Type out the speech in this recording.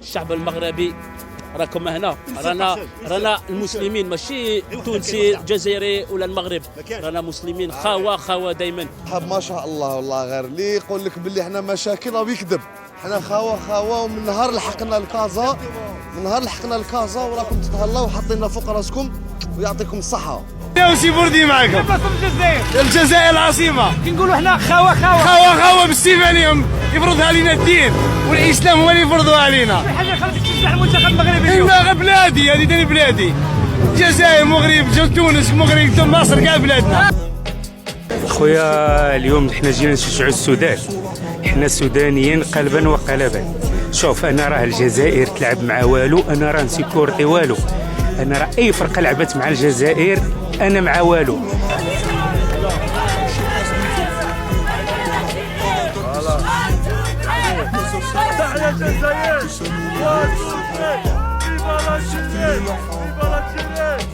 الشعب المغربي راكم هنا، رانا المسلمين ماشي تونسي جزائري ولا المغرب، رانا مسلمين خاوه دائما. ما شاء الله والله، غير اللي يقول لك باللي احنا مشاكل راه يكذب. احنا خاوه ومن نهار لحقنا الكازا وراكم تتهلاو وحاطيننا فوق راسكم ويعطيكم الصحه. سي بوردي معكم. كيف راكم الجزائر العاصمه. كي نقولوا احنا خاوه بالسيفانيهم يفرضها علينا الدين والاسلام هو اللي يفرضوها علينا. في حاجه خليك تشجع المنتخب المغربي اليوم. لا بلادي هذه ثاني بلادي، الجزائر المغرب تونس المغرب مصر كاع بلادنا. خويا اليوم حنا جينا نشجعوا السودان، حنا سودانيين قلبا وقالبا. شوف انا راه الجزائر تلعب مع والو، انا راه نسيكورتي والو، انا راه اي فرقه لعبت مع الجزائر انا مع والو. تحيا الجزائر فيفا لا جيري، فيفا لا جيري.